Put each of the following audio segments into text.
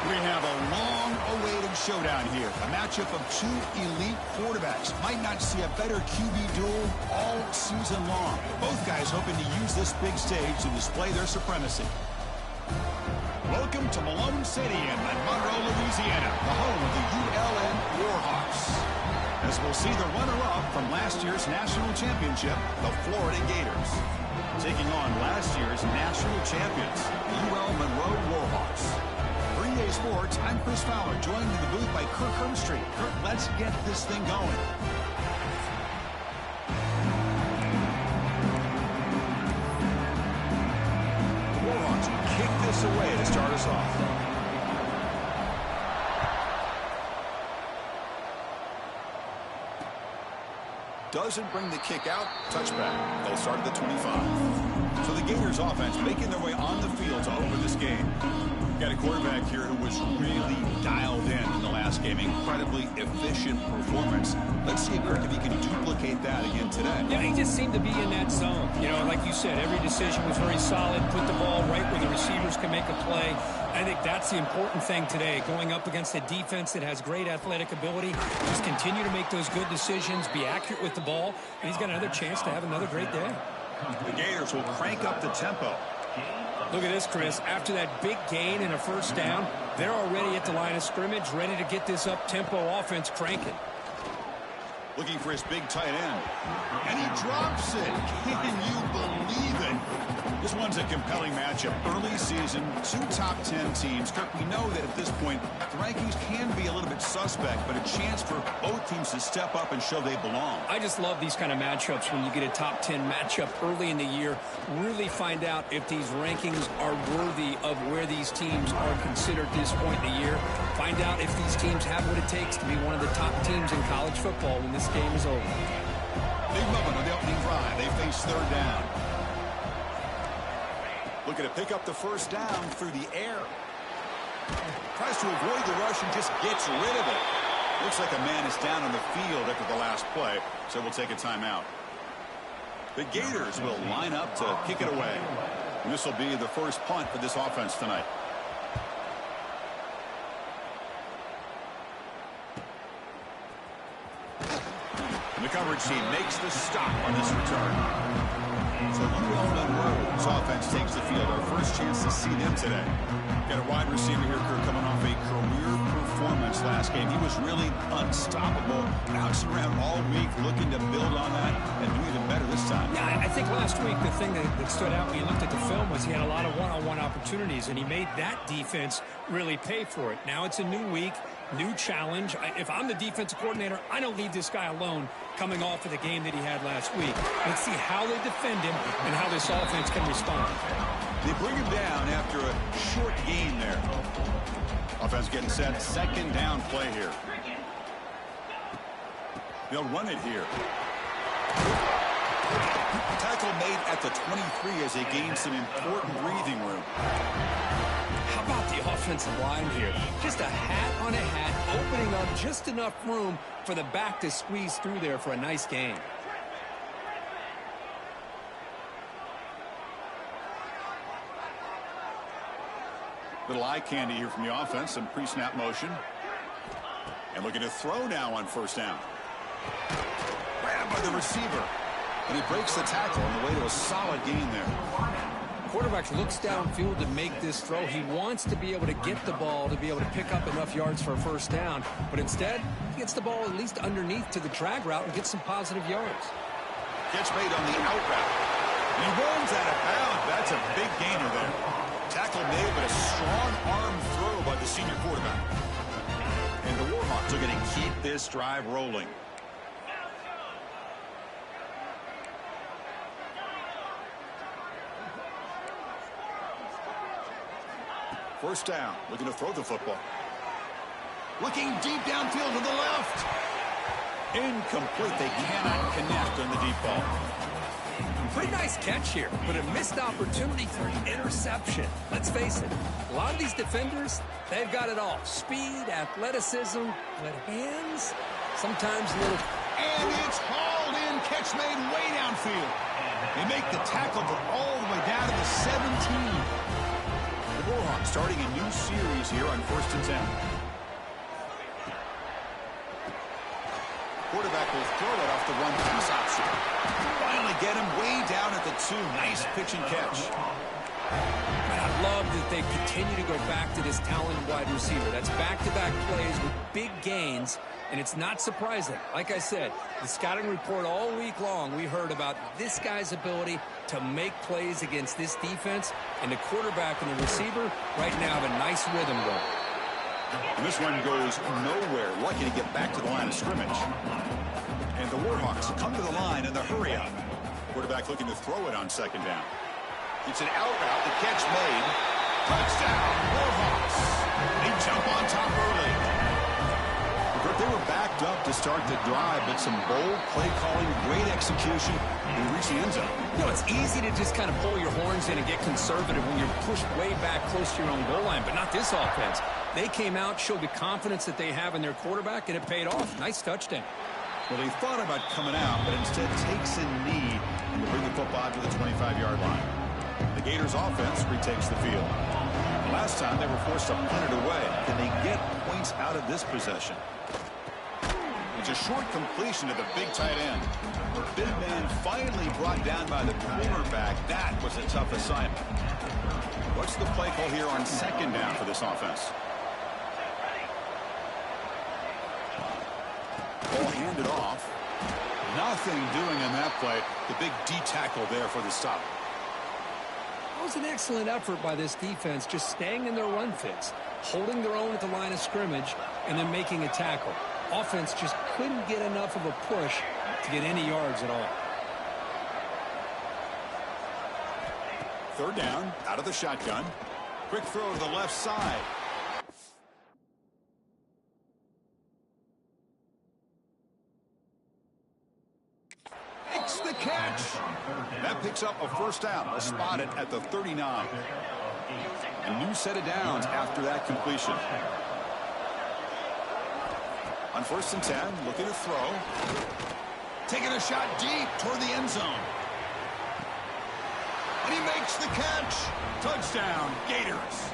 We have a long-awaited showdown here. A matchup of two elite quarterbacks. Might not see a better QB duel all season long. Both guys hoping to use this big stage to display their supremacy. Welcome to Malone Stadium in Monroe, Louisiana, the home of the ULM Warhawks. As we'll see the runner-up from last year's national championship, the Florida Gators, taking on last year's national champions, the UL Monroe Warhawks. 3A Sports, I'm Chris Fowler, joined in the booth by Kirk Herbstreit. Kirk, let's get this thing going. The Warhawks kick this away to start us off. Doesn't bring the kick out. Touchback. They'll start at the 25. So the Gators offense making their way on the field to open this game. Got a quarterback here who was really dialed in the last game. Incredibly efficient performance. Let's see, Kirk, if he can duplicate that again today. Yeah, he just seemed to be in that zone. You know, like you said, every decision was very solid. Put the ball right where the receivers can make a play. I think that's the important thing today. Going up against a defense that has great athletic ability. Just continue to make those good decisions. Be accurate with the ball. And he's got another chance to have another great day. The Gators will crank up the tempo. Look at this, Chris. After that big gain and a first down, they're already at the line of scrimmage, ready to get this up-tempo offense cranking. Looking for his big tight end. And he drops it. Can you believe it? This one's a compelling matchup. Early season, two top 10 teams. Kirk, we know that at this point, the rankings can be a little bit suspect, but a chance for both teams to step up and show they belong. I just love these kind of matchups when you get a top 10 matchup early in the year. Really find out if these rankings are worthy of where these teams are considered at this point in the year. Find out if these teams have what it takes to be one of the top teams in college football when this game is over. Big moment on the opening drive. They face third down. Looking to pick up the first down through the air. Tries to avoid the rush and just gets rid of it. Looks like a man is down on the field after the last play, so we'll take a timeout. The Gators will line up to kick it away. And this will be the first punt for this offense tonight. And the coverage team makes the stop on this return. So UL Monroe's offense takes the field. Our first chance to see them today. Got a wide receiver here coming off a career performance last game. He was really unstoppable. Bouncing around all week, looking to build on that and do even better this time. Yeah, I think last week the thing that stood out when you looked at the film was he had a lot of one-on-one opportunities, and he made that defense really pay for it. Now it's a new week, new challenge. If I'm the defensive coordinator, I don't leave this guy alone coming off of the game that he had last week. Let's see how they defend him and how this offense can respond. They bring him down after a short gain there. Offense getting set. Second down play here. They'll run it here. Tackle made at the 23 as they gain some important breathing room. How about the offensive line here? Just a hat on a hat, opening up just enough room for the back to squeeze through there for a nice gain. Little eye candy here from the offense. Some pre-snap motion. And looking to throw now on first down. Grabbed by the receiver. And he breaks the tackle on the way to a solid gain there. Quarterback looks downfield to make this throw. He wants to be able to get the ball to be able to pick up enough yards for a first down. But instead, he gets the ball at least underneath to the drag route and gets some positive yards. Catch made on the out route. He runs out of bounds. That's a big gainer there. Tackle made, but a strong arm throw by the senior quarterback. And the Warhawks are going to keep this drive rolling. First down, looking to throw the football. Looking deep downfield to the left. Incomplete. They cannot connect on the deep ball. Pretty nice catch here, but a missed opportunity for an interception. Let's face it, a lot of these defenders, they've got it all. Speed, athleticism, but hands, sometimes a little... And it's hauled in, catch made way downfield. They make the tackle go all the way down to the 17. The Warhawks starting a new series here on 1st and 10. Quarterback will throw it off the run pass option. Finally get him way down at the 2. Nice pitch and catch. And I love that they continue to go back to this talented wide receiver. That's back-to-back plays with big gains, and it's not surprising. Like I said, the scouting report all week long, we heard about this guy's ability to make plays against this defense, and the quarterback and the receiver right now have a nice rhythm going. And this one goes nowhere. Lucky to get back to the line of scrimmage. And the Warhawks come to the line in the hurry-up. Quarterback looking to throw it on 2nd down. It's an out route. The catch made. Touchdown, Warhawks. They jump on top early. They were backed up to start the drive, but some bold play calling, great execution, and reach the end zone. You know, it's easy to just kind of pull your horns in and get conservative when you're pushed way back close to your own goal line, but not this offense. They came out, showed the confidence that they have in their quarterback, and it paid off. Nice touchdown. Well, they thought about coming out, but instead takes a knee and will bring the football to the 25-yard line. The Gators offense retakes the field. Last time they were forced to punt it away. Can they get points out of this possession? It's a short completion to the big tight end. The big man finally brought down by the cornerback. That was a tough assignment. What's the play call here on 2nd down for this offense? Ball handed off. Nothing doing in that play. The big D tackle there for the stop. That was an excellent effort by this defense, just staying in their run fits, holding their own at the line of scrimmage, and then making a tackle. Offense just couldn't get enough of a push to get any yards at all. 3rd down, out of the shotgun. Quick throw to the left side. Makes the catch. That picks up a 1st down. They'll spot it at the 39. A new set of downs after that completion. On 1st and 10, looking to throw. Taking a shot deep toward the end zone. And he makes the catch. Touchdown, Gators.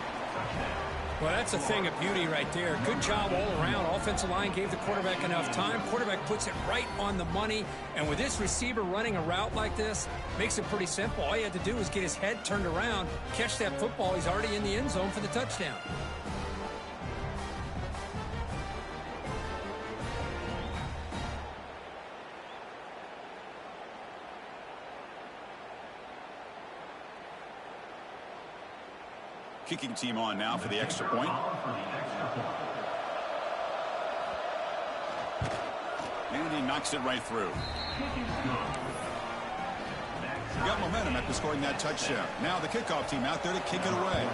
Well, that's a thing of beauty right there. Good job all around. Offensive line gave the quarterback enough time. Quarterback puts it right on the money. And with this receiver running a route like this, makes it pretty simple. All you had to do was get his head turned around, catch that football. He's already in the end zone for the touchdown. Kicking team on now for the extra point. And he knocks it right through. Got momentum after scoring that touchdown. Now the kickoff team out there to kick it away.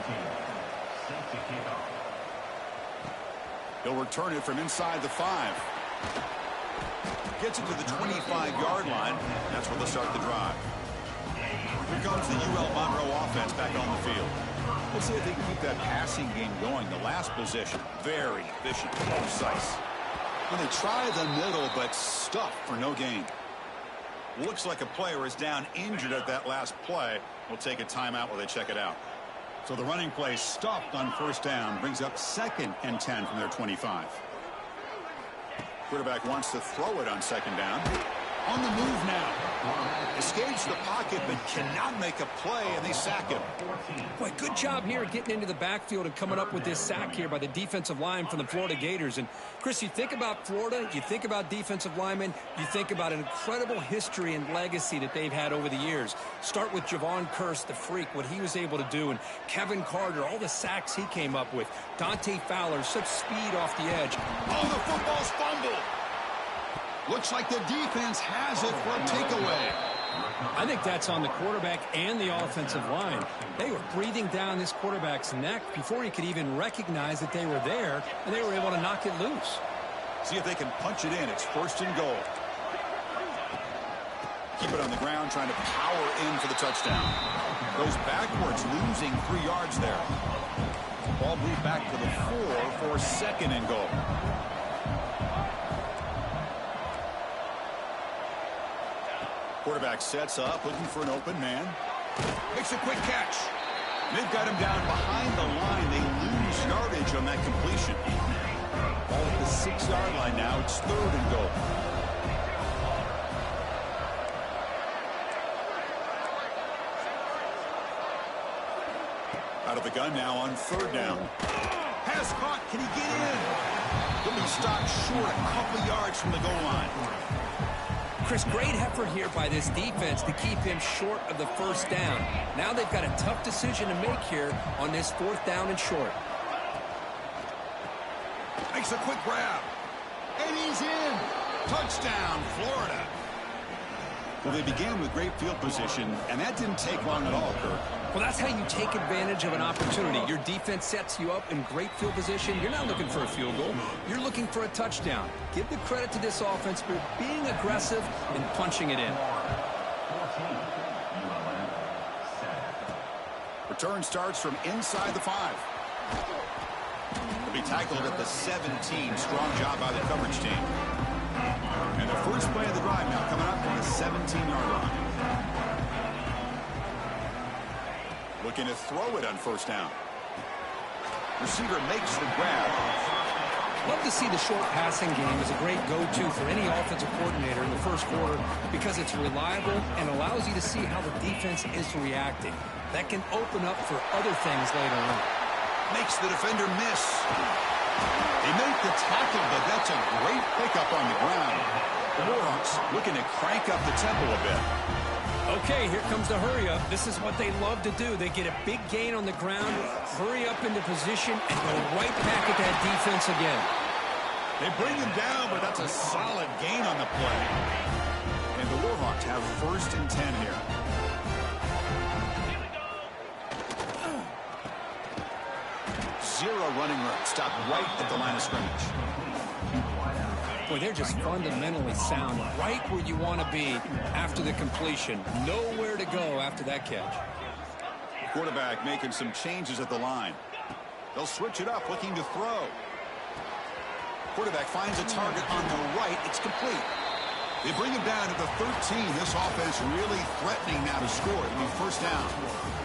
He'll return it from inside the 5. Gets it to the 25-yard line. That's where they'll start the drive. Here comes the UL Monroe offense back on the field. Let's see if they can keep that passing game going. The last possession, very efficient, precise. Well, they try the middle, but stuffed for no gain. Looks like a player is down injured at that last play. We'll take a timeout while they check it out. So the running play stuffed on 1st down brings up 2nd and 10 from their 25. Quarterback wants to throw it on 2nd down. On the move now. Escapes the pocket, but cannot make a play, and they sack him. Boy, good job here getting into the backfield and coming up with this sack here by the defensive line from the Florida Gators. And, Chris, you think about Florida, you think about defensive linemen, you think about an incredible history and legacy that they've had over the years. Start with Javon Kearse, the freak, what he was able to do, and Kevin Carter, all the sacks he came up with. Dante Fowler, such speed off the edge. Oh, the football's fumbled. Looks like the defense has it for a takeaway. I think that's on the quarterback and the offensive line. They were breathing down this quarterback's neck before he could even recognize that they were there, and they were able to knock it loose. See if they can punch it in. It's 1st and goal. Keep it on the ground, trying to power in for the touchdown. Goes backwards, losing 3 yards there. Ball moved back to the 4 for 2nd and goal. Quarterback sets up, looking for an open man. Makes a quick catch. They've got him down behind the line. They lose yardage on that completion. Ball at the 6-yard line now. It's 3rd and goal. Out of the gun now on 3rd down. Pass caught. Can he get in? He'll be stopped short a couple yards from the goal line. Chris, great effort here by this defense to keep him short of the 1st down. Now they've got a tough decision to make here on this 4th down and short. Makes a quick grab. And he's in. Touchdown, Florida. Well, they began with great field position, and that didn't take long at all, Kirk. Well, that's how you take advantage of an opportunity. Your defense sets you up in great field position. You're not looking for a field goal. You're looking for a touchdown. Give the credit to this offense for being aggressive and punching it in. Return starts from inside the 5. He'll be tackled at the 17. Strong job by the coverage team. And the first play of the drive now coming up on the 17-yard line. Looking to throw it on 1st down. Receiver makes the grab. Love to see the short passing game as a great go-to for any offensive coordinator in the 1st quarter because it's reliable and allows you to see how the defense is reacting. That can open up for other things later on. Makes the defender miss. They make the tackle, but that's a great pickup on the ground. The Warhawks looking to crank up the tempo a bit. Okay, here comes the hurry up. This is what they love to do. They get a big gain on the ground, hurry up into position, and go right back at that defense again. They bring him down, but that's a solid gain on the play. And the Warhawks have 1st and 10 here. Zero running room. Stop right at the line of scrimmage. Boy, they're just fundamentally sound, right where you want to be after the completion. Nowhere to go after that catch. Quarterback making some changes at the line. They'll switch it up, looking to throw. Quarterback finds a target on the right. It's complete. They bring him down to the 13. This offense really threatening now to score. It'll be 1st down.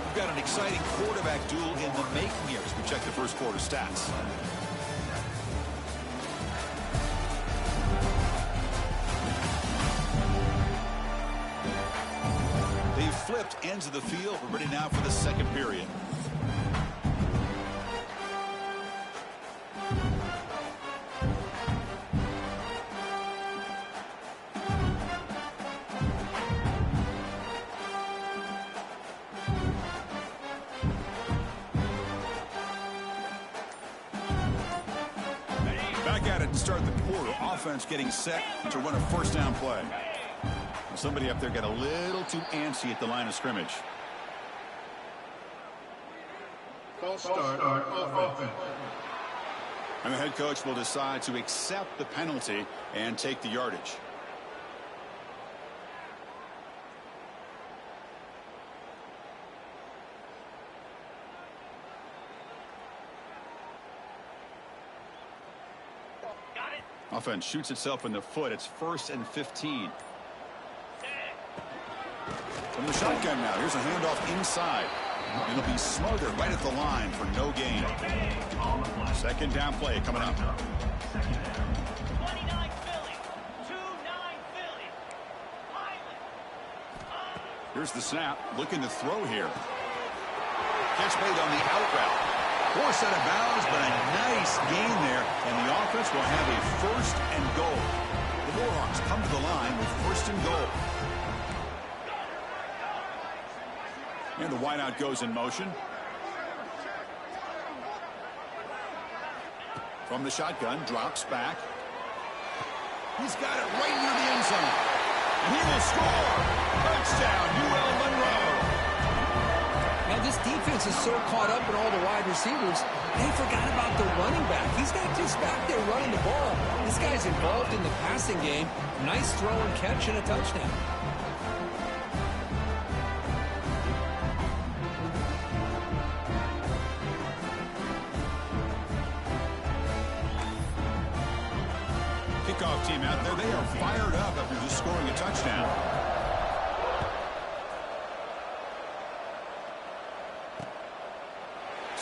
We've got an exciting quarterback duel in the making here as we check the 1st quarter stats. They've flipped ends of the field. We're ready now for the 2nd period. Back at it to start the quarter. Offense getting set to run a 1st down play. Somebody up there got a little too antsy at the line of scrimmage. False start offense. And the head coach will decide to accept the penalty and take the yardage. Offense shoots itself in the foot. It's 1st and 15. From the shotgun now. Here's a handoff inside. It'll be smothered right at the line for no gain. 2nd down play coming up. Here's the snap. Looking to throw here. Catch made on the out route. Forced out of bounds, but a nice gain there. And the offense will have a 1st and goal. The Warhawks come to the line with 1st and goal. And the wideout goes in motion. From the shotgun, drops back. He's got it right near the end zone. And he will score. Touchdown, UL Monroe. Now, this defense is so caught up in all the wide receivers, they forgot about the running back. He's not just back there running the ball. This guy's involved in the passing game. Nice throw and catch and a touchdown. Kickoff team out there, they are fired up after just scoring a touchdown.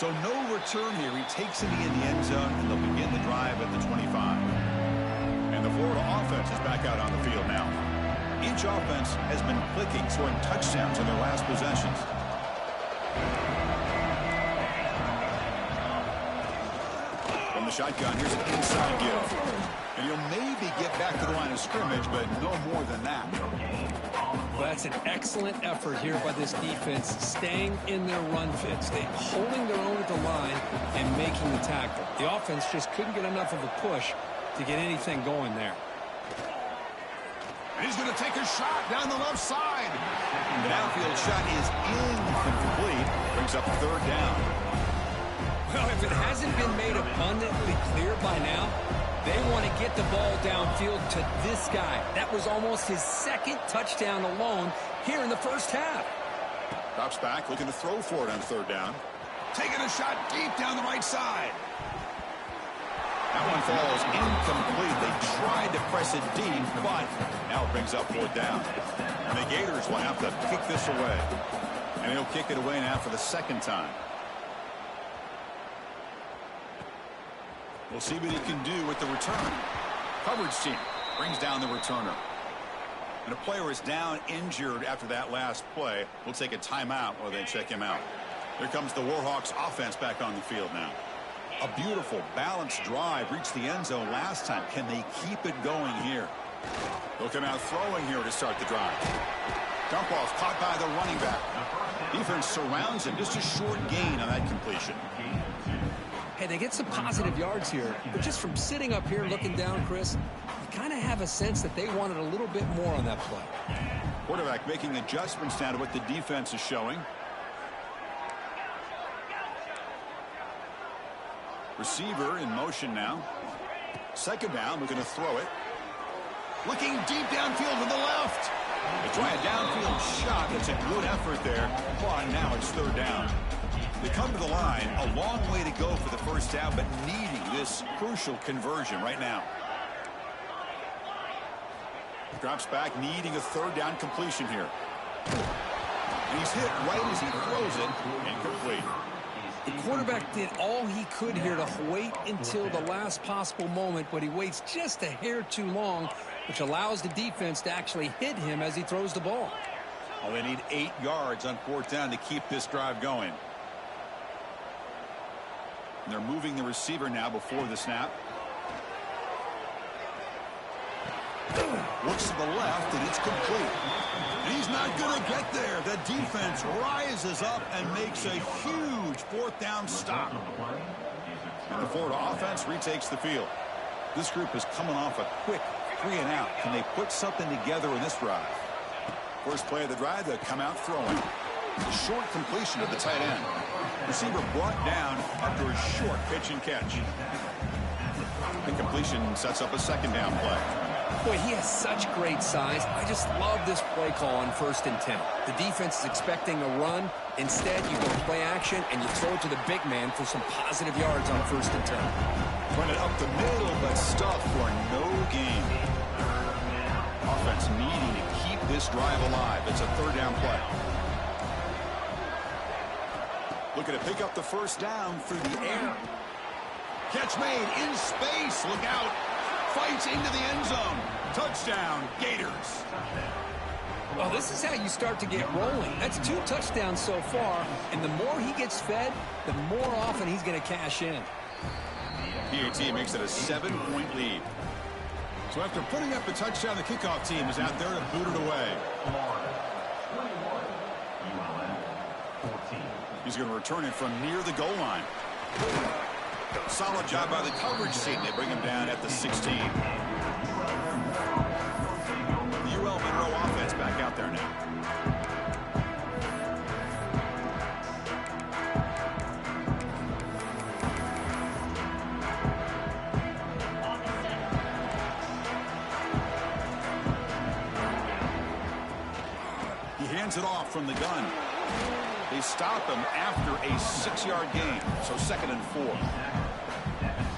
So no return here. He takes it in the end zone, and they'll begin the drive at the 25. And the Florida offense is back out on the field now. Each offense has been clicking, scoring touchdowns in their last possessions. From the shotgun, here's an inside give. And you'll maybe get back to the line of scrimmage, but no more than that. Well, that's an excellent effort here by this defense, staying in their run fits. They're holding their own at the line and making the tackle. The offense just couldn't get enough of a push to get anything going there. And he's going to take a shot down the left side. The downfield shot is incomplete. Brings up third down. Well, if it hasn't been made abundantly clear by now, they want to get the ball downfield to this guy. That was almost his second touchdown alone here in the first half. Drops back, looking to throw for it on third down. Taking a shot deep down the right side. That one falls incomplete. They tried to press it deep, but now it brings up fourth down. And the Gators will have to kick this away. And he'll kick it away now for the second time. We'll see what he can do with the return. Coverage team brings down the returner. And a player is down injured after that last play. We'll take a timeout while they check him out. Here comes the Warhawks offense back on the field now. A beautiful, balanced drive reached the end zone last time. Can they keep it going here? They'll come out throwing here to start the drive. Dump off caught by the running back. Defense surrounds him. Just a short gain on that completion. Hey, they get some positive yards here, but just from sitting up here looking down, Chris, you kind of have a sense that they wanted a little bit more on that play. Quarterback making adjustments down to what the defense is showing. Receiver in motion now. Second down, we're going to throw it. Looking deep downfield to the left. They try a downfield shot. That's a good effort there. But now it's third down. They come to the line, a long way to go for the first down, but needing this crucial conversion right now. Drops back, needing a third down completion here. And he's hit right as he throws it, incomplete. The quarterback did all he could here to wait until the last possible moment, but he waits just a hair too long, which allows the defense to actually hit him as he throws the ball. Well, they need 8 yards on fourth down to keep this drive going. And they're moving the receiver now before the snap. Looks to the left, and it's complete. And he's not going to get there. The defense rises up and makes a huge fourth down stop. And the Florida offense retakes the field. This group is coming off a quick 3-and-out. Can they put something together in this drive? First play of the drive, they come out throwing. A short completion of the tight end. Receiver brought down after a short pitch and catch. The completion sets up a second down play. Boy, he has such great size. I just love this play call on 1st and 10. The defense is expecting a run. Instead, you go play action and you throw it to the big man for some positive yards on 1st and 10. Run it up the middle, but stuffed for no gain. Offense needing to keep this drive alive. It's a third down play. Looking to pick up the first down through the air. Catch made in space. Look out. Fights into the end zone. Touchdown, Gators. Well, this is how you start to get rolling. That's 2 touchdowns so far, and the more he gets fed, the more often he's going to cash in. PAT makes it a 7-point lead. So after putting up a touchdown, the kickoff team is out there to boot it away. He's going to return it from near the goal line. Solid job by the coverage team. They bring him down at the 16. The UL Monroe offense back out there now. He hands it off from the gun. They stop him after a 6-yard gain, so 2nd and 4.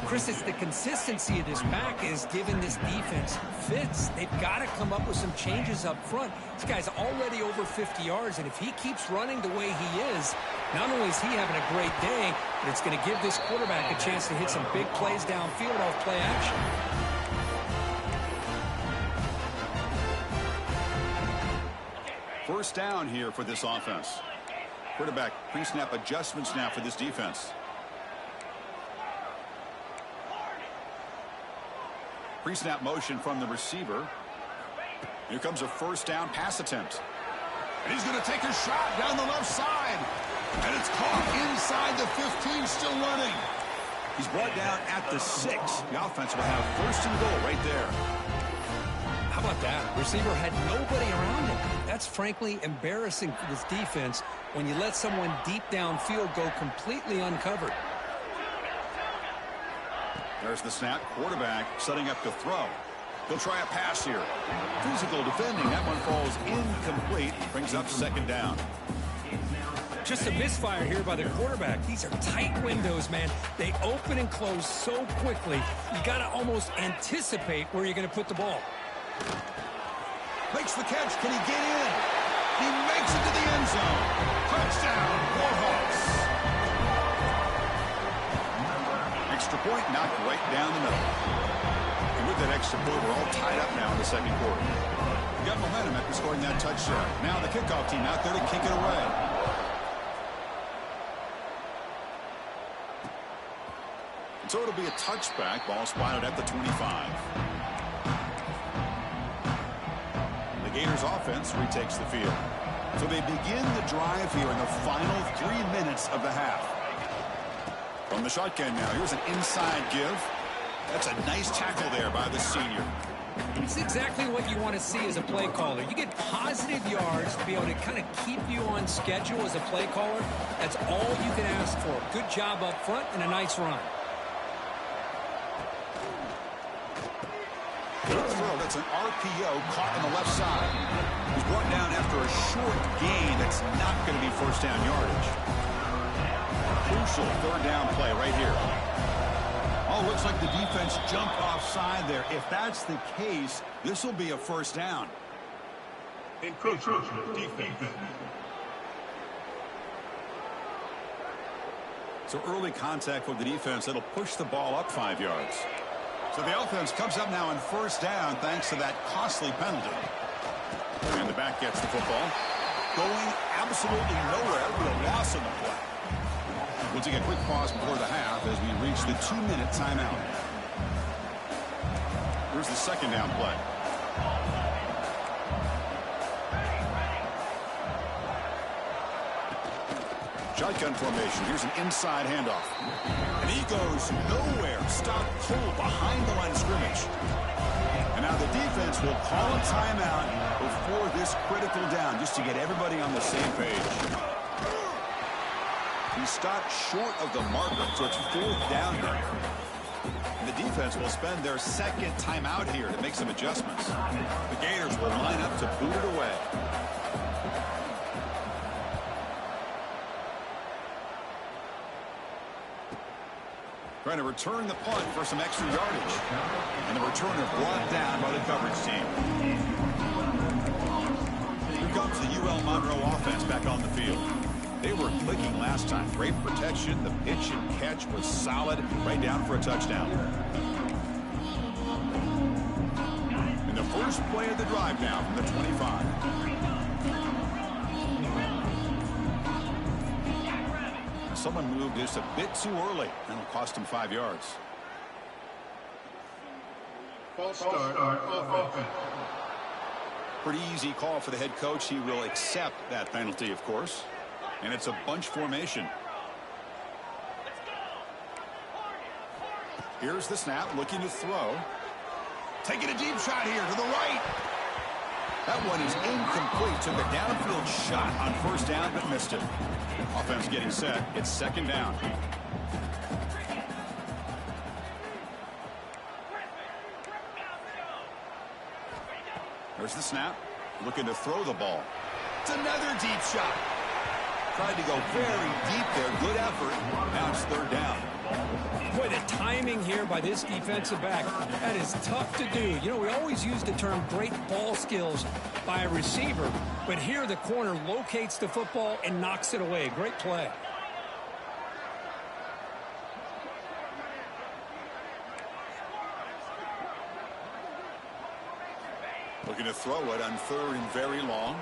Chris, it's the consistency of this back is giving this defense fits. They've got to come up with some changes up front. This guy's already over 50 yards, and if he keeps running the way he is, not only is he having a great day, but it's going to give this quarterback a chance to hit some big plays downfield off play action. First down here for this offense. Quarterback pre-snap adjustments now for this defense. Pre-snap motion from the receiver. Here comes a first down pass attempt. And he's going to take a shot down the left side. And it's caught inside the 15, still running. He's brought down at the 6. The offense will have first and goal right there. How about that? Receiver had nobody around him. That's frankly embarrassing for this defense when you let someone deep downfield go completely uncovered. There's the snap. Quarterback setting up to throw. He'll try a pass here. Physical defending. That one falls incomplete. Brings up second down. Just a misfire here by the quarterback. These are tight windows, man. They open and close so quickly. You got to almost anticipate where you're going to put the ball. Makes the catch. Can he get in? He makes it to the end zone. Touchdown, Warhawks. Extra point knocked right down the middle. And with that extra point, we're all tied up now in the second quarter. We got momentum after scoring that touchdown. Now the kickoff team out there to kick it away. And so it'll be a touchback. Ball spotted at the 25. The Gators offense retakes the field. So they begin the drive here in the final 3 minutes of the half. From the shotgun now, here's an inside give. That's a nice tackle there by the senior. It's exactly what you want to see as a play caller. You get positive yards to be able to kind of keep you on schedule as a play caller. That's all you can ask for. Good job up front and a nice run. That's an RPO caught on the left side. He's brought down after a short gain that's not going to be first down yardage. Crucial third down play right here. Oh, looks like the defense jumped offside there. If that's the case, this will be a first down. Encroachment defense. So early contact with the defense, that'll push the ball up 5 yards. So the offense comes up now on first down thanks to that costly penalty. And the back gets the football. Going absolutely nowhere with a loss on the play. We'll take a quick pause before the half as we reach the 2-minute timeout. Here's the second down play. Shotgun formation. Here's an inside handoff. And he goes nowhere. Stop cold behind the line of scrimmage. And now the defense will call a timeout before this critical down just to get everybody on the same page. He stopped short of the marker, so it's fourth down now. And the defense will spend their second timeout here to make some adjustments. The Gators will line up to boot it away. Trying to return the punt for some extra yardage. And the returner brought down by the coverage team. Here comes the UL offense back on the field. They were clicking last time. Great protection. The pitch and catch was solid. Right down for a touchdown. And the first play of the drive now from the 25. Someone moved just a bit too early. That'll cost him 5 yards. False start offense. Pretty easy call for the head coach. He will accept that penalty, of course. And it's a bunch formation. Here's the snap, looking to throw. Taking a deep shot here to the right. That one is incomplete. Took a downfield shot on first down, but missed it. Offense getting set. It's second down. There's the snap. Looking to throw the ball. It's another deep shot. Tried to go very deep there. Good effort. Now it's third down. Boy, the timing here by this defensive back, that is tough to do. You know, we always use the term great ball skills by a receiver, but here the corner locates the football and knocks it away. Great play. Looking to throw it on 3rd and very long.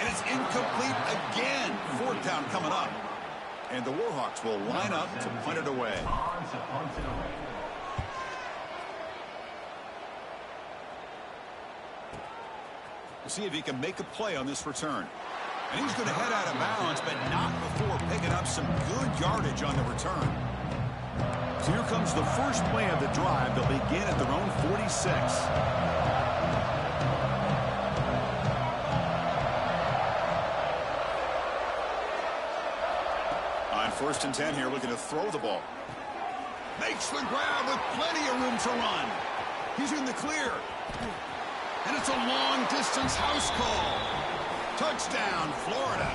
And it's incomplete again. 4th down coming up. And the Warhawks will line up to punt it away. We'll see if he can make a play on this return. And he's going to head out of bounds, but not before picking up some good yardage on the return. So here comes the first play of the drive. They'll begin at their own 46. On 1st and 10 here, looking to throw the ball. Makes the grab with plenty of room to run. He's in the clear. And it's a long-distance house call. Touchdown, Florida.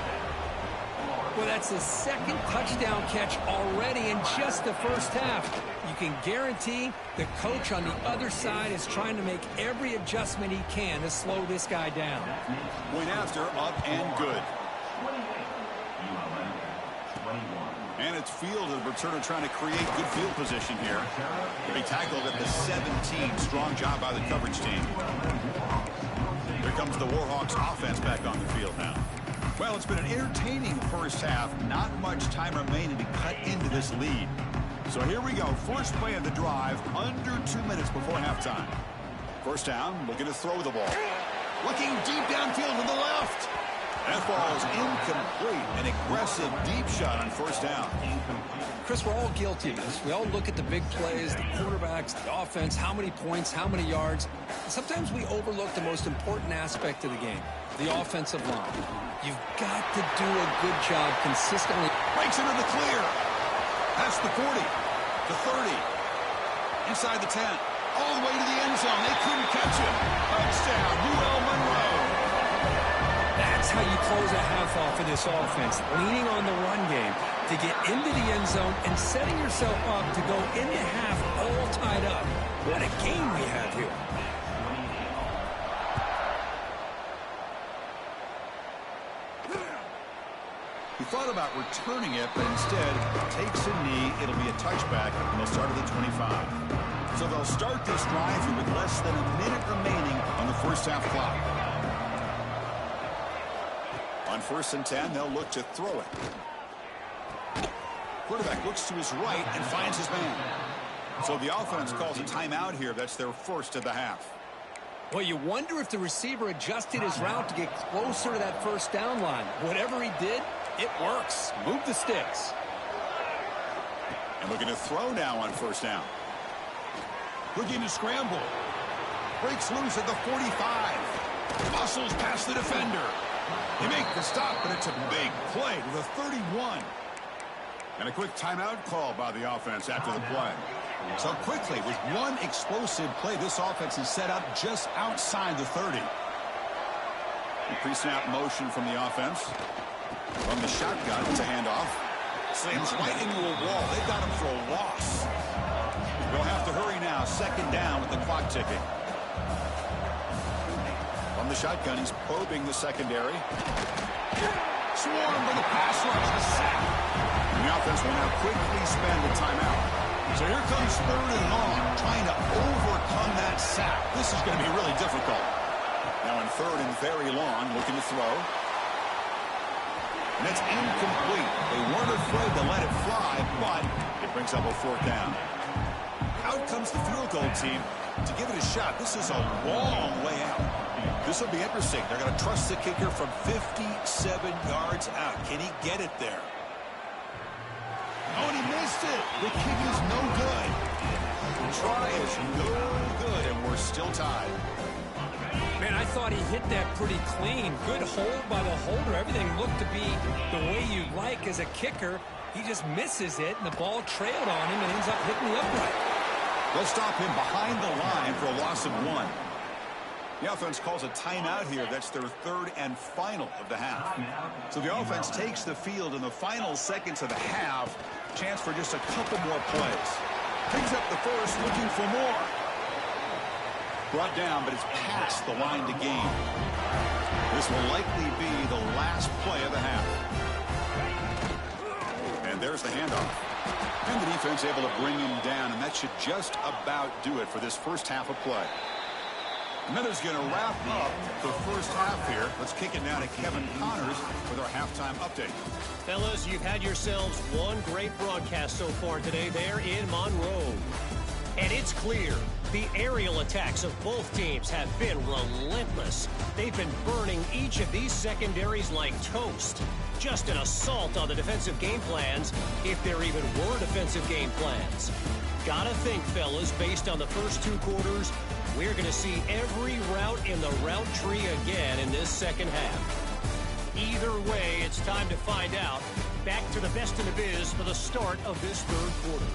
Well, that's his 2nd touchdown catch already in just the first half. You can guarantee the coach on the other side is trying to make every adjustment he can to slow this guy down. Point after, up and good. And it's fielded. The returner trying to create good field position here. He'll be tackled at the 17. Strong job by the coverage team. Here comes the Warhawks offense back on the field now. Well, it's been an entertaining first half. Not much time remaining to cut into this lead. So here we go. First play of the drive, under 2 minutes before halftime. First down, looking to throw the ball. Looking deep downfield to the left. That ball is incomplete. An aggressive deep shot on first down. Chris, we're all guilty of this. We all look at the big plays, the quarterbacks, the offense, how many points, how many yards. And sometimes we overlook the most important aspect of the game, the offensive line. You've got to do a good job consistently. Breaks into the clear. Past the 40, the 30, inside the 10, all the way to the end zone. They couldn't catch him. Touchdown, UL Monroe. That's how you close a half off of this offense, leaning on the run game to get into the end zone and setting yourself up to go into half all tied up. What a game we have here. He thought about returning it, but instead takes a knee. It'll be a touchback, and they'll start at the 25. So they'll start this drive here with less than a minute remaining on the first half clock. On 1st and 10, they'll look to throw it. Quarterback looks to his right and finds his man. So the offense calls a timeout here. That's their first of the half. Well, you wonder if the receiver adjusted his route to get closer to that first down line. Whatever he did, it works. Move the sticks. And looking to throw now on first down. Looking to scramble. Breaks loose at the 45. Muscles past the defender. They make the stop, but it's a big play to the 31. And a quick timeout call by the offense after the play. So quickly, with one explosive play, this offense is set up just outside the 30. Pre-snap motion from the offense. From the shotgun, it's a handoff. Slams right into a wall. They've got him for a loss. They'll have to hurry now. 2nd down with the clock ticking. From the shotgun, he's probing the secondary. Swarm for the pass rush, the sack. And the offense will now quickly spend the timeout. So here comes 3rd and long, trying to overcome that sack. This is going to be really difficult. Now in 3rd and very long, looking to throw. And it's incomplete. They weren't afraid to let it fly, but it brings up a 4th down. Out comes the field goal team to give it a shot. This is a long way out. This will be interesting. They're going to trust the kicker from 57 yards out. Can he get it there? Oh, and he missed it. The kick is no good. The try is no good, and we're still tied. Man, I thought he hit that pretty clean. Good hold by the holder. Everything looked to be the way you'd like as a kicker. He just misses it, and the ball trailed on him and ends up hitting the upright. They'll stop him behind the line for a loss of 1. The offense calls a timeout here. That's their third and final of the half. So the offense takes the field in the final seconds of the half. Chance for just a couple more plays. Picks up the first, looking for more. Brought down, but it's past the line to gain. This will likely be the last play of the half. And there's the handoff. And the defense able to bring him down, and that should just about do it for this first half of play. And then it's going to wrap up the first half here. Let's kick it down to Kevin Connors with our halftime update. Fellas, you've had yourselves one great broadcast so far today there in Monroe. And it's clear the aerial attacks of both teams have been relentless. They've been burning each of these secondaries like toast. Just an assault on the defensive game plans, if there even were defensive game plans. Gotta think, fellas, based on the first two quarters, we're going to see every route in the route tree again in this second half. Either way, it's time to find out. Back to the best in the biz for the start of this third quarter.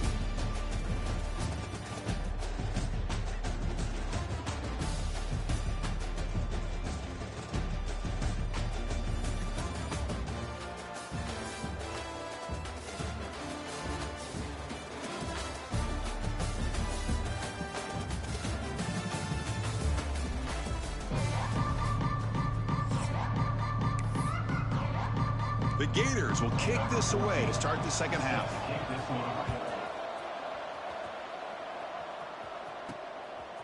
The Gators will kick this away to start the second half.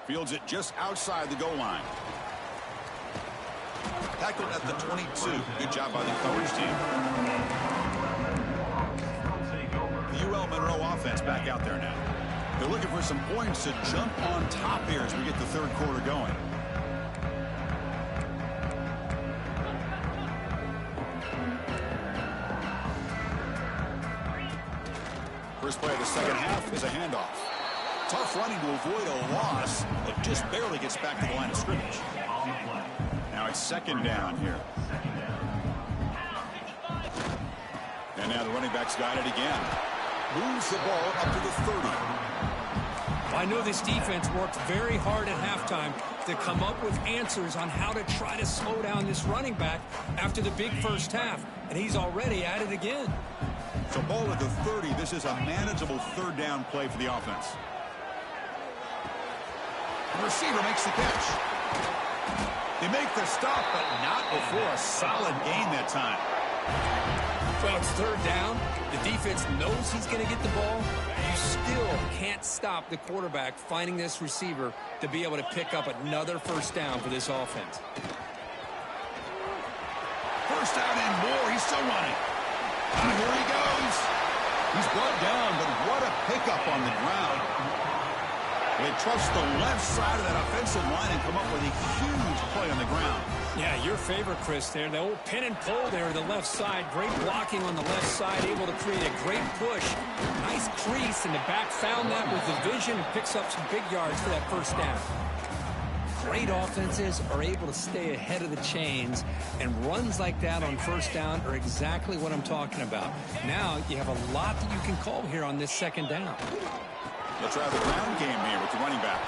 Fields it just outside the goal line. Tackled at the 22. Good job by the coverage team. The UL Monroe offense back out there now. They're looking for some points to jump on top here as we get the third quarter going. First play of the second half is a handoff. Tough running to avoid a loss, but just barely gets back to the line of scrimmage. Now it's second down here. And now the running back's got it again. Moves the ball up to the 30. I know this defense worked very hard at halftime to come up with answers on how to try to slow down this running back after the big first half, and he's already at it again. So ball at the 30. This is a manageable third down play for the offense. The receiver makes the catch. They make the stop, but not before a solid gain that time. Well, it's third down. The defense knows he's going to get the ball. You still can't stop the quarterback finding this receiver to be able to pick up another first down for this offense. First down and more. He's still running. And here he goes. He's brought down, but what a pickup on the ground. They trust the left side of that offensive line and come up with a huge play on the ground. Yeah, your favorite, Chris, there. The old pin and pull there to the left side. Great blocking on the left side, able to create a great push. Nice crease, and the back found that with the vision and picks up some big yards for that first down. Great offenses are able to stay ahead of the chains, and runs like that on first down are exactly what I'm talking about. Now you have a lot that you can call here on this second down. Let's try the ground game here with the running back.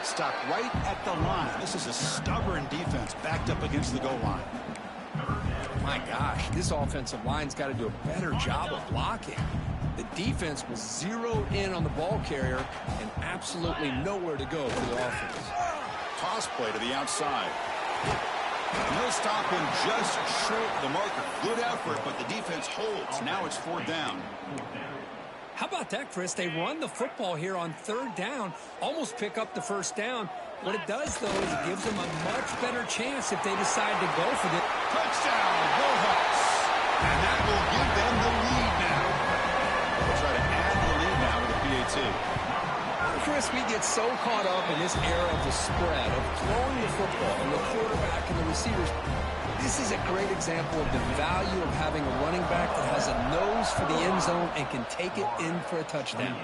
Stop right at the line. This is a stubborn defense backed up against the goal line. My gosh, this offensive line's got to do a better job of blocking. The defense was zeroed in on the ball carrier and absolutely nowhere to go for the offense. Toss play to the outside. No stop him just short of the marker. Good effort, but the defense holds. Now it's fourth down. How about that, Chris? They run the football here on third down, almost pick up the first down. What it does, though, is it gives them a much better chance if they decide to go for it. Touchdown, Bullhawks. And that will give them the lead now. We'll try to add the lead now with a PAT. Chris, we get so caught up in this era of the spread, of throwing the football and the quarterback and the receivers. This is a great example of the value of having a running back that has a nose for the end zone and can take it in for a touchdown.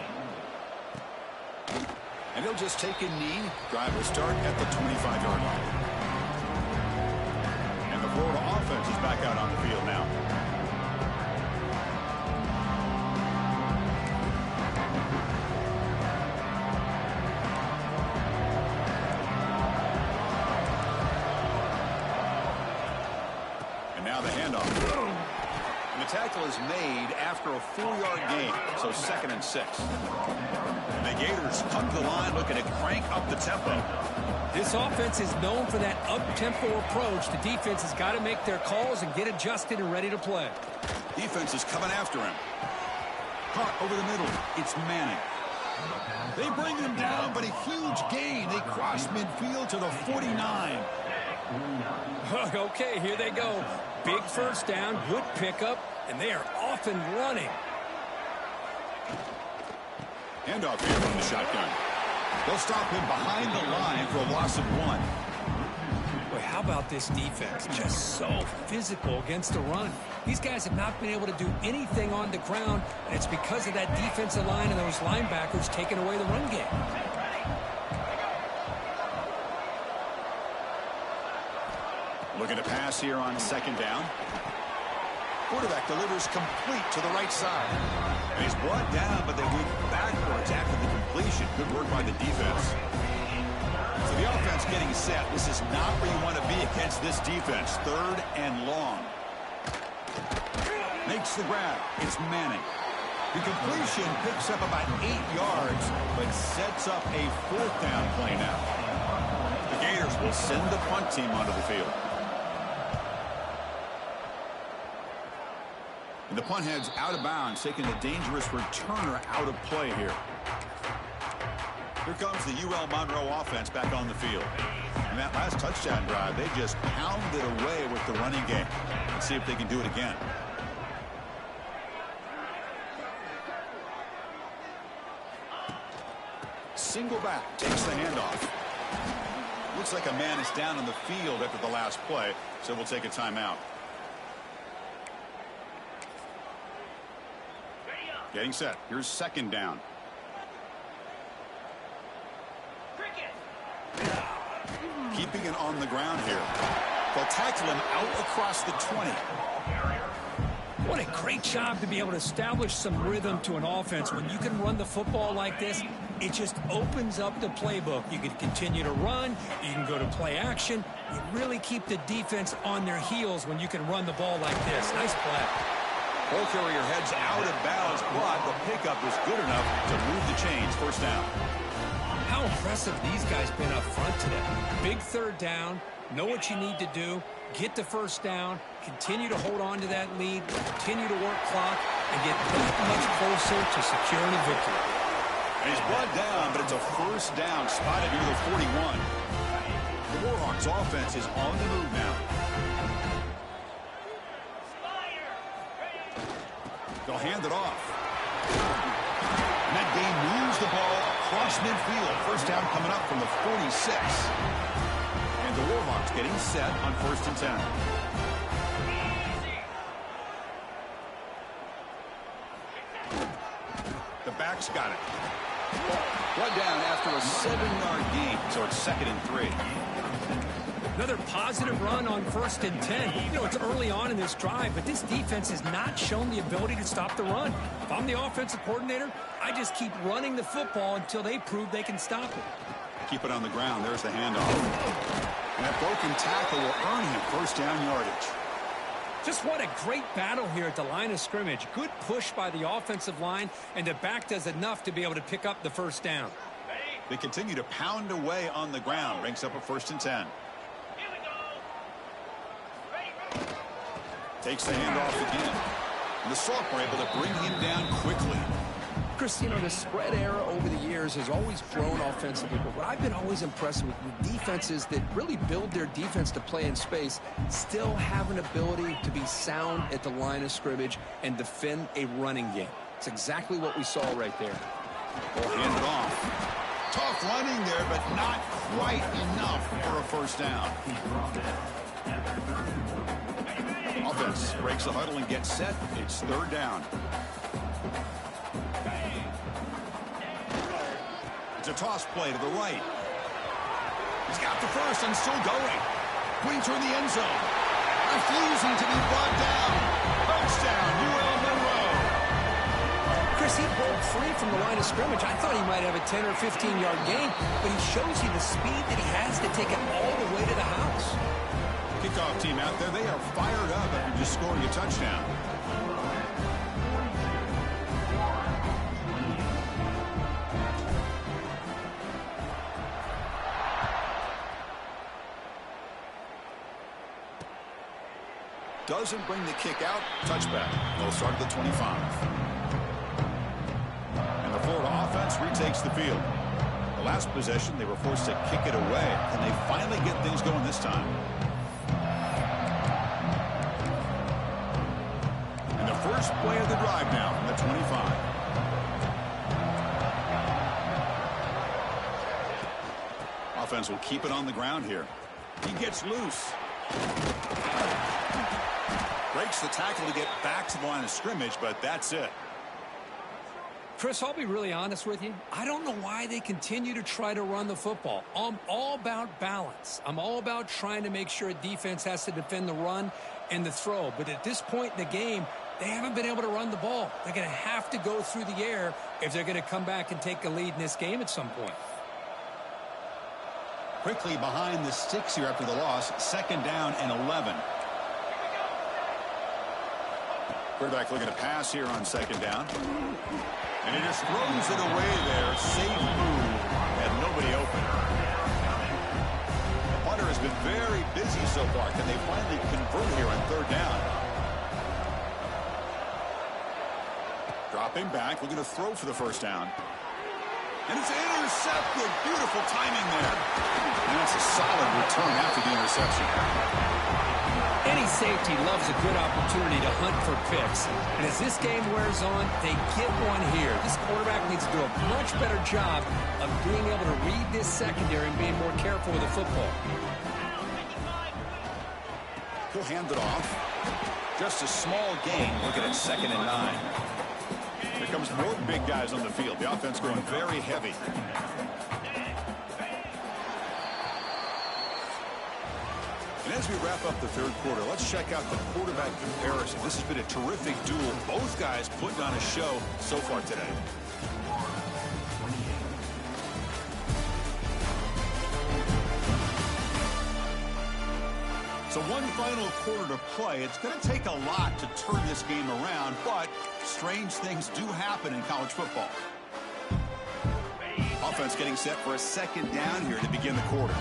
And he'll just take a knee. Drive will start at the 25-yard line. And the Florida offense is back out on the field now. And now the handoff. And the tackle is made after a 4-yard gain, so 2nd and 6. And the Gators hug the line, looking to crank up the tempo. This offense is known for that up-tempo approach. The defense has got to make their calls and get adjusted and ready to play. Defense is coming after him. Caught over the middle. It's Manning. They bring him down, but a huge gain. They cross midfield to the 49. Okay, here they go. Big first down, good pickup, and they are off and running. Handoff here from the shotgun. They'll stop him behind the line for a loss of 1. Boy, how about this defense? Just so physical against the run. These guys have not been able to do anything on the ground, and it's because of that defensive line and those linebackers taking away the run game. Looking to pass here on 2nd down. Quarterback delivers complete to the right side. And he's brought down, but they move backwards after the completion. Good work by the defense. So the offense getting set. This is not where you want to be against this defense. 3rd and long. Makes the grab. It's Manning. The completion picks up about 8 yards, but sets up a 4th down play now. The Gators will send the punt team onto the field. And the punt heads out of bounds, taking a dangerous returner out of play here. Here comes the UL Monroe offense back on the field. And that last touchdown drive, they just pounded away with the running game. Let's see if they can do it again. Single back, takes the handoff. Looks like a man is down on the field after the last play, so we'll take a timeout. Getting set. Here's 2nd down. Keeping it on the ground here. They'll tackle him out across the 20. What a great job to be able to establish some rhythm to an offense. When you can run the football like this, it just opens up the playbook. You can continue to run. You can go to play action. You really keep the defense on their heels when you can run the ball like this. Nice play. Ball carrier heads out of bounds, but the pickup is good enough to move the chains. 1st down. How impressive these guys been up front today. Big 3rd down. Know what you need to do. Get the 1st down. Continue to hold on to that lead. Continue to work clock and get that much closer to securing a victory. And he's brought down, but it's a 1st down spotted near the 41. The Warhawks offense is on the move now. They'll hand it off. And that game moves the ball across midfield. 1st down coming up from the 46. And the Warhawks getting set on 1st and 10. The back's got it. Brought down after a 7-yard gain, so it's 2nd and 3. Another positive run on 1st and 10. You know, it's early on in this drive, but this defense has not shown the ability to stop the run. If I'm the offensive coordinator, I just keep running the football until they prove they can stop it. Keep it on the ground. There's the handoff. And that broken tackle will earn him 1st down yardage. Just what a great battle here at the line of scrimmage. Good push by the offensive line, and the back does enough to be able to pick up the 1st down. They continue to pound away on the ground. Ranks up a 1st and 10. Takes the handoff again. And the Salk were able to bring him down quickly. Chris, you know, the spread era over the years has always grown offensively, but what I've been always impressed with defenses that really build their defense to play in space still have an ability to be sound at the line of scrimmage and defend a running game. It's exactly what we saw right there. We'll hand it off. Tough running there, but not quite enough for a 1st down. Offense breaks the huddle and gets set. It's 3rd down. It's a toss play to the right. He's got the 1st and still going. Putting toward the end zone. Refusing to be brought down. Touchdown, UL Monroe. Chris, he broke free from the line of scrimmage. I thought he might have a 10 or 15-yard gain, but he shows you the speed that he has to take it all the way to the house. Kick kickoff team out there, they are fired up after just scoring a touchdown. Doesn't bring the kick out. Touchback. They'll start at the 25. And the Florida offense retakes the field. The last possession, they were forced to kick it away. Can they finally get things going this time? And the first play of the drive now from the 25. Offense will keep it on the ground here. He gets loose. Breaks the tackle to get back to the line of scrimmage, but that's it. Chris, I'll be really honest with you. I don't know why they continue to try to run the football. I'm all about balance. I'm all about trying to make sure a defense has to defend the run and the throw. But at this point in the game, they haven't been able to run the ball. They're going to have to go through the air if they're going to come back and take a lead in this game at some point. Quickly behind the sticks here after the loss. 2nd down and 11. Quarterback looking to pass here on 2nd down. And he just throws it away there. Safe move. Had nobody open. The punter has been very busy so far. Can they finally convert here on 3rd down? Dropping back. Looking to throw for the 1st down. And it's intercepted. Beautiful timing there. And that's a solid return after the interception. Any safety loves a good opportunity to hunt for picks. And as this game wears on, they get one here. This quarterback needs to do a much better job of being able to read this secondary and being more careful with the football. He'll hand it off. Just a small gain. Looking at 2nd and 9. Here comes more big guys on the field. The offense going very heavy. And as we wrap up the 3rd quarter, let's check out the quarterback comparison. This has been a terrific duel. Both guys putting on a show so far today. So one final quarter to play. It's going to take a lot to turn this game around, but strange things do happen in college football. Offense getting set for a 2nd down here to begin the quarter.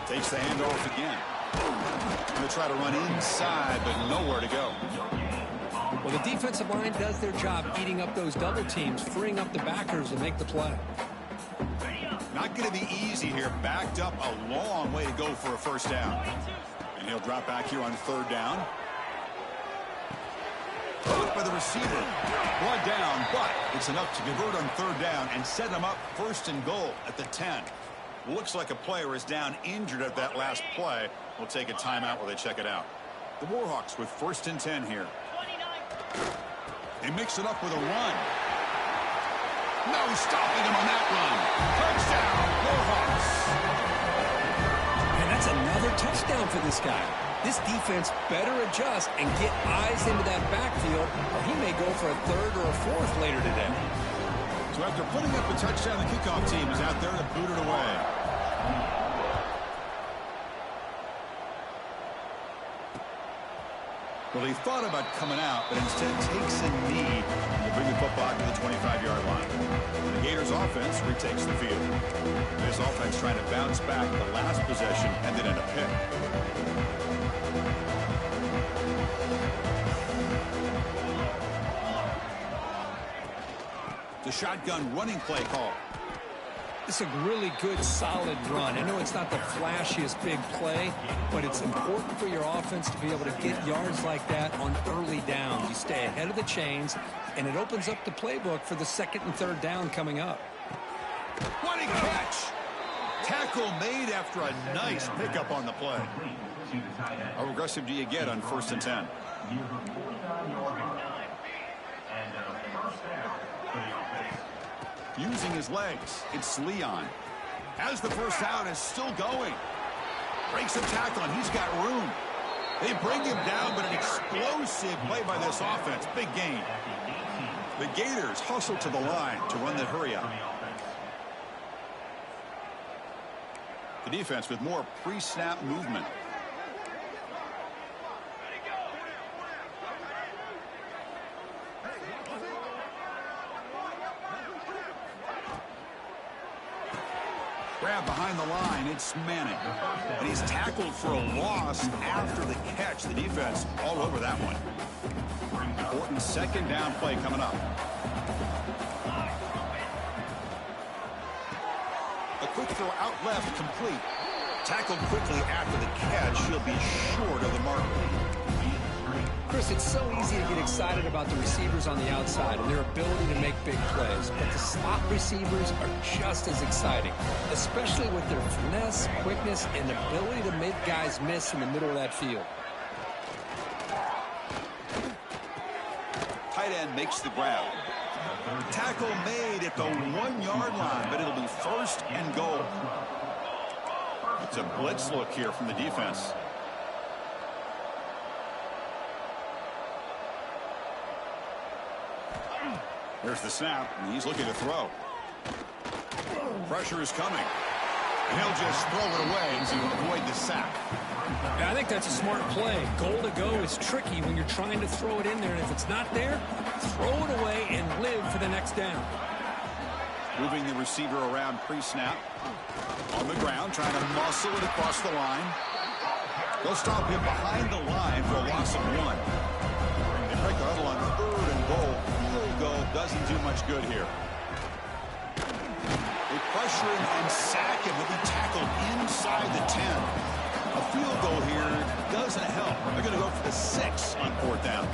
Takes the handoff again. Going to try to run inside, but nowhere to go. Well, the defensive line does their job eating up those double teams, freeing up the backers to make the play. Not going to be easy here. Backed up a long way to go for a 1st down. And he'll drop back here on 3rd down. Caught by the receiver. Brought down, but it's enough to convert on 3rd down and set him up 1st and goal at the 10. Looks like a player is down injured at that last play. We'll take a timeout while they check it out. The Warhawks with 1st and 10 here. They mix it up with a run. No stopping him on that run. Touchdown, Warhawks. And that's another touchdown for this guy. This defense better adjust and get eyes into that backfield, or he may go for a 3rd or a 4th later today. So after putting up a touchdown, the kickoff team is out there to boot it away. Well, he thought about coming out, but instead takes a knee to bring the football to the 25-yard line. The Gators offense retakes the field. This offense trying to bounce back. The last possession ended in a pick. The shotgun running play call. It's a really good, solid run. I know it's not the flashiest big play, but it's important for your offense to be able to get yards like that on early downs. You stay ahead of the chains, and it opens up the playbook for the 2nd and 3rd down coming up. What a catch! Tackle made after a nice pickup on the play. How aggressive do you get on 1st and 10? Using his legs, it's Leon. As the 1st down is still going. Breaks a tackle, and he's got room. They bring him down, but an explosive play by this offense. Big gain. The Gators hustle to the line to run that hurry up. The defense with more pre-snap movement. Grab behind the line, it's Manning. And he's tackled for a loss after the catch. The defense all over that one. Important second down play coming up. A quick throw out left, complete. Tackled quickly after the catch. He'll be short of the mark. Chris, it's so easy to get excited about the receivers on the outside and their ability to make big plays, but the slot receivers are just as exciting, especially with their finesse, quickness, and ability to make guys miss in the middle of that field. Tight end makes the grab. Tackle made at the 1-yard line, but it'll be first and goal. It's a blitz look here from the defense. There's the snap, and he's looking to throw. Pressure is coming. And he'll just throw it away to avoid the sack. Yeah, I think that's a smart play. Goal to go is tricky when you're trying to throw it in there, and if it's not there, throw it away and live for the next down. Moving the receiver around pre-snap. On the ground, trying to muscle it across the line. They'll stop him behind the line for a loss of 1. They break the huddle on 3rd and goal. Field goal doesn't do much good here. They pressure him and sack him. He'll be tackled inside the 10. A field goal here doesn't help. They're going to go for the 6 on 4th down.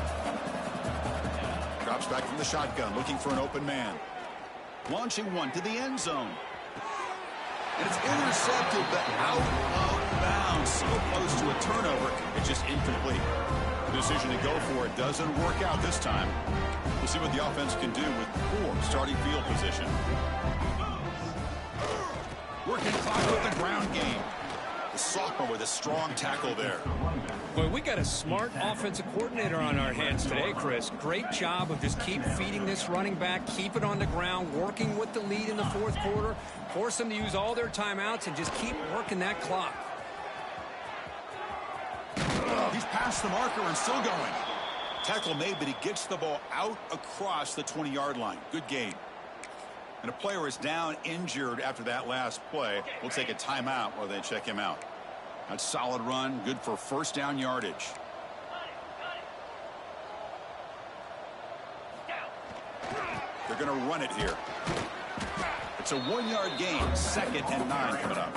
Drops back from the shotgun, looking for an open man. Launching one to the end zone. And it's intercepted, but out of bounds. So close to a turnover, it's just incomplete. The decision to go for it doesn't work out this time. We'll see what the offense can do with poor starting field position. Working clock with the ground game. The sophomore with a strong tackle there. Boy, we got a smart offensive coordinator on our hands today, Chris. Great job of just keep feeding this running back, keep it on the ground, working with the lead in the 4th quarter, force them to use all their timeouts, and just keep working that clock. He's past the marker and still going. Tackle made, but he gets the ball out across the 20-yard line. Good game. And a player is down injured after that last play. We'll take a timeout while they check him out. A solid run, good for first down yardage. They're going to run it here. It's a 1-yard gain, 2nd and 9 coming up.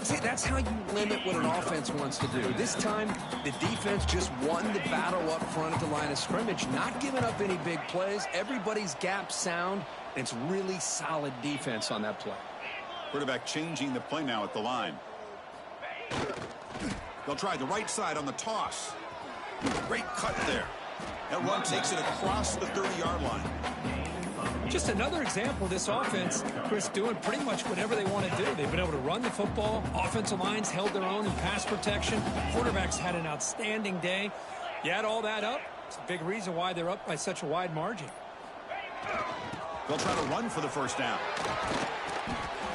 See, that's how you limit what an offense wants to do. This time, the defense just won the battle up front at the line of scrimmage, not giving up any big plays. Everybody's gap sound. It's really solid defense on that play. Quarterback changing the play now at the line. They'll try the right side on the toss. Great cut there. That run takes it across the 30-yard line. Just another example of this offense, Chris, doing pretty much whatever they want to do. They've been able to run the football. Offensive lines held their own in pass protection. Quarterbacks had an outstanding day. You add all that up, it's a big reason why they're up by such a wide margin. They'll try to run for the first down.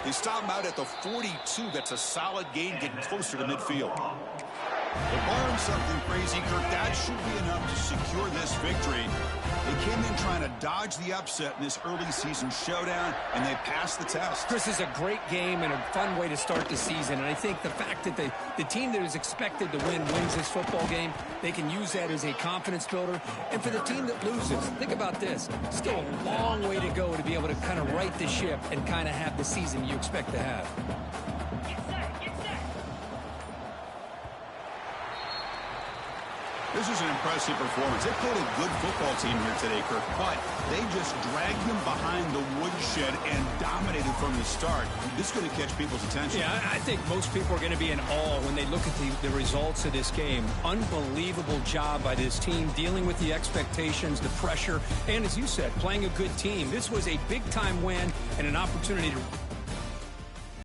They stop him out at the 42. That's a solid gain, getting closer to midfield. But barring something crazy, Kirk, that should be enough to secure this victory. They came in trying to dodge the upset in this early season showdown, and they passed the test. Chris, is a great game and a fun way to start the season. And I think the fact that the team that is expected to win wins this football game, they can use that as a confidence builder. And for the team that loses, think about this. Still a long way to go to be able to kind of right the ship and kind of have the season you expect to have. This is an impressive performance. They played a good football team here today, Kirk, but they just dragged them behind the woodshed and dominated from the start. This is going to catch people's attention. Yeah, I think most people are going to be in awe when they look at the results of this game. Unbelievable job by this team, dealing with the expectations, the pressure, and as you said, playing a good team. This was a big-time win and an opportunity to